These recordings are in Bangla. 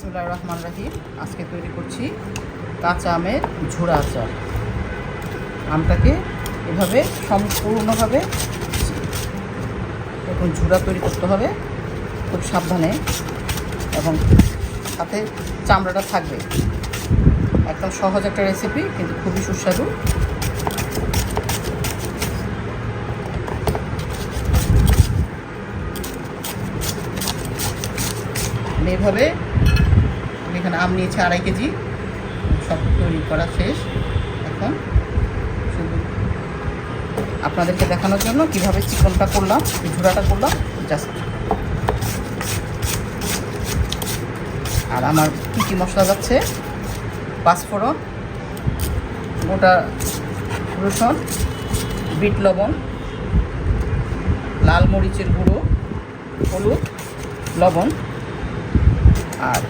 বিসমিল্লাহির রহমানির রহিম। আজকে তৈরি করছি কাঁচা আমের ঝুরা আচার। আমটাকে এভাবে সম্পূর্ণভাবে এখন ঝুরা তৈরি করতে হবে খুব সাবধানে, এবং সাথে চামড়াটা থাকবে। একদম সহজ একটা রেসিপি, কিন্তু খুবই সুস্বাদু। এইভাবে আমি এখানে আম নিয়েছি 2.5 কেজি, সব তৈরি করা শেষ। এখন শুধু আপনাদেরকে দেখানোর জন্য কিভাবে চিকনটা করলাম, ঝুড়াটা করলাম জাস্ট। আর আমার কী কী মশলা যাচ্ছে: পাঁচফোড়ন, গোটা রসুন, বিট লবণ, লাল মরিচের গুঁড়ো, হলুদ, লবণ, আর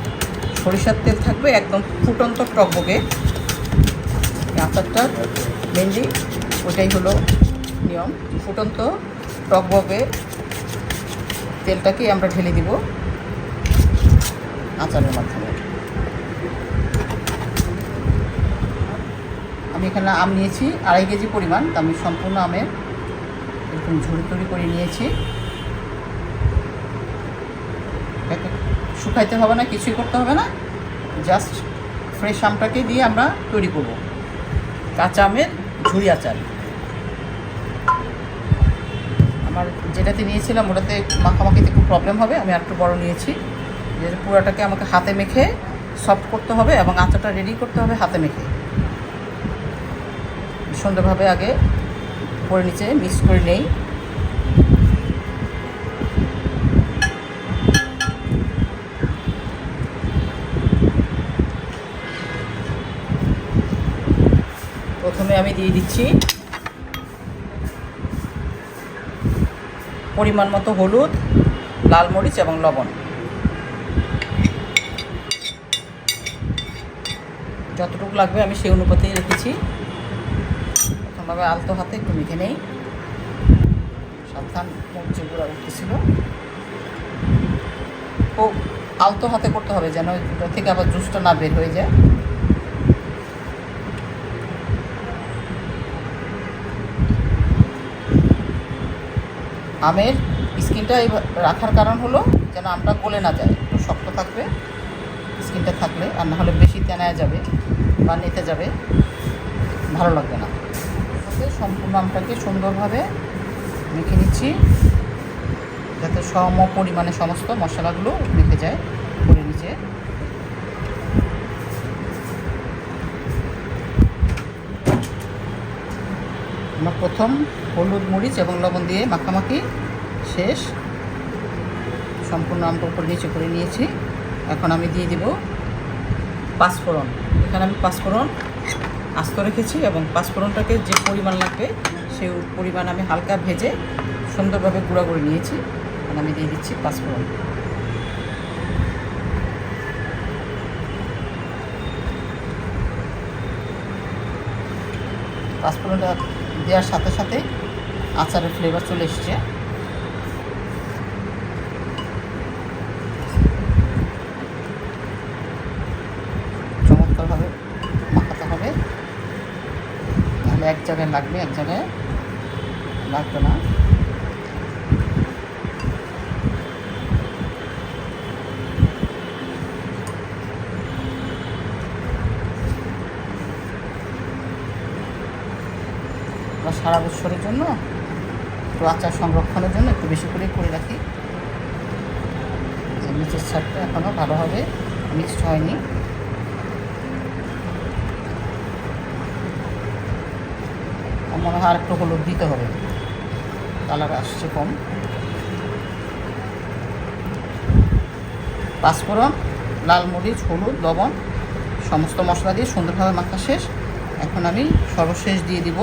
সরিষার তেল থাকবে একদম ফুটন্ত টকবকে। আচারটা মেনলি ওইটাই হলো নিয়ম, ফুটন্ত টকবকে তেলটাকে আমরা ঢেলে দিব আচারের মাধ্যমে। আমি এখানে আম নিয়েছি 2.5 কেজি পরিমাণ, আমি সম্পূর্ণ আমের এরকম ঝুড়ি তৈরি করে নিয়েছি। শুকাইতে হবে না, কিছুই করতে হবে না, জাস্ট ফ্রেশ আমটাকে দিয়ে আমরা তৈরি করব কাঁচা আমের ঝুড়ি আচার। আমার যেটাতে নিয়েছিলাম ওটাতে মাখামাখিতে খুব প্রবলেম হবে, আমি একটু বড় নিয়েছি। যে পুরাটাকে আমাকে হাতে মেখে সফট করতে হবে এবং আচারটা রেডি করতে হবে হাতে মেখে। সুন্দরভাবে আগে করে নিচে মিক্স করে নেই। প্রথমে আমি দিয়ে দিচ্ছি পরিমাণ মতো হলুদ, লাল মরিচ এবং লবণ। যতটুকু লাগবে আমি সেই অনুপাতেই রেখেছি। প্রথমভাবে আলতো হাতে একটু মেখে নেই, সাবধান, মরিচের গুঁড়া উঠতেছিল। খুব আলতো হাতে করতে হবে যেন ওটা থেকে আবার জুসটা না বের হয়ে যায়। আমের স্কিনটা রাখার কারণ হলো যেন আমটা গলে না যায়, একটু শক্ত থাকবে স্কিনটা থাকলে, আর না হলে বেশি তেনায় যাবে বা নেতে যাবে, ভালো লাগবে না। সম্পূর্ণ আমটাকে সুন্দরভাবে মেখে নিচ্ছি যাতে সম পরিমাণে সমস্ত মশলাগুলো মেখে যায় করে নিচে। আমার প্রথম হলুদ, মরিচ এবং লবণ দিয়ে মাখামাখি শেষ। সম্পূর্ণ আমটা উপর নিচে করে নিয়েছি। এখন আমি দিয়ে দিব পাঁচফোড়ন। এখানে আমি পাঁচফোড়ন আস্ত রেখেছি এবং পাঁচফোড়নটাকে যে পরিমাণ লাগবে সেই পরিমাণ আমি হালকা ভেজে সুন্দরভাবে গুঁড়া করে নিয়েছি। এখন আমি দিয়ে দিচ্ছি পাঁচফোড়ন। পাঁচফোড়নটা দেওয়ার সাথে সাথে আচারের ফ্লেভার চলে এসছে। চমৎকারভাবে মাখাতে হবে, তাহলে এক জায়গায় লাগবে, এক জায়গায় লাগবে না। সারা বছরের জন্য একটু আচার সংরক্ষণের জন্য একটু বেশি করে রাখি। নিচের ছাদটা এখনও ভালোভাবে মিক্সড হয়নি। মনে হয় আর একটু হলুদ দিতে হবে, কালার আসছে কম। পাঁচফোড়ন, লাল মরিচ, হলুদ, লবণ সমস্ত মশলা দিয়ে সুন্দরভাবে মাখা শেষ। এখন আমি সর্বশেষ দিয়ে দিব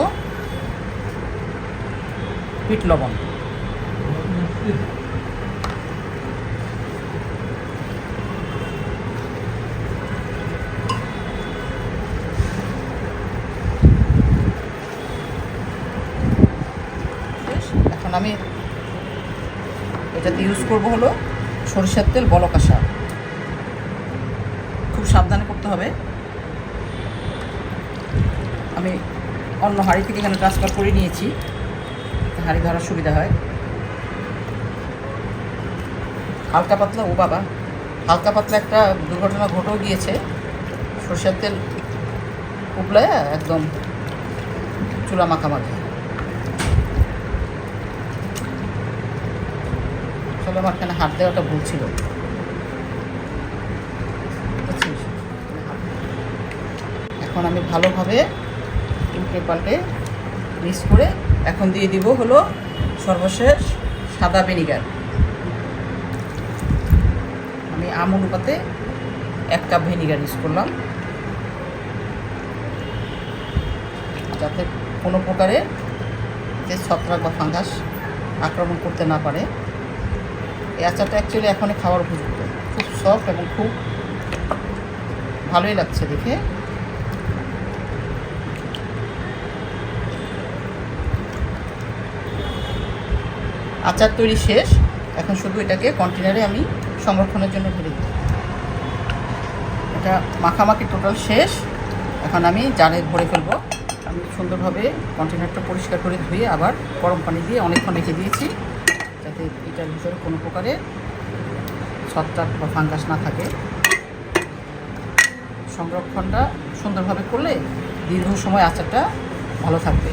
বিট লবণ। এখন আমি এটাতে ইউজ করব হলো সরিষার তেল বলক আসা। সাবধানে করতে হবে। আমি অন্য হাঁড়ি থেকে এখানে ট্রান্সফার করে নিয়েছি, হাঁড়ি ধরার সুবিধা হয়। হালকা পাতলা, ও বাবা, হালকা পাতলা একটা দুর্ঘটনা ঘটেও গিয়েছে। সরষের তেল উপলায় একদম চুলা মাখামাখি। আসলে আমার এখানে হাত দেওয়াটা ভুল ছিল। এখন আমি ভালোভাবে উল্টে পাল্টে মিক্স করে এখন দিয়ে দিব হলো সর্বশেষ সাদা ভিনিগার। আমি আম অনুপাতে 1 কাপ ভিনিগার ইউজ করলাম, যাতে কোনো প্রকারের যে ছত্রাক বা ফাঙ্গাস আক্রমণ করতে না পারে। এই আচারটা অ্যাকচুয়ালি এখনই খাওয়ার উপযুক্ত, খুব সফট এবং খুব ভালোই লাগছে দেখে। আচার তৈরি শেষ, এখন শুধু এটাকে কন্টেনারে আমি সংরক্ষণের জন্য ঢেলে দিই। এটা মাখামাখি টোটাল শেষ, এখন আমি জারে ভরে ফেলবো। আমি সুন্দরভাবে কন্টেনারটা পরিষ্কার করে ধুয়ে আবার গরম পানি দিয়ে অনেকক্ষণ রেখে দিয়েছি, যাতে এটার ভিতরে কোনো প্রকারের ছত্রাক বা ফাঙ্গাস না থাকে। সংরক্ষণটা সুন্দরভাবে করলে দীর্ঘ সময় আচারটা ভালো থাকবে।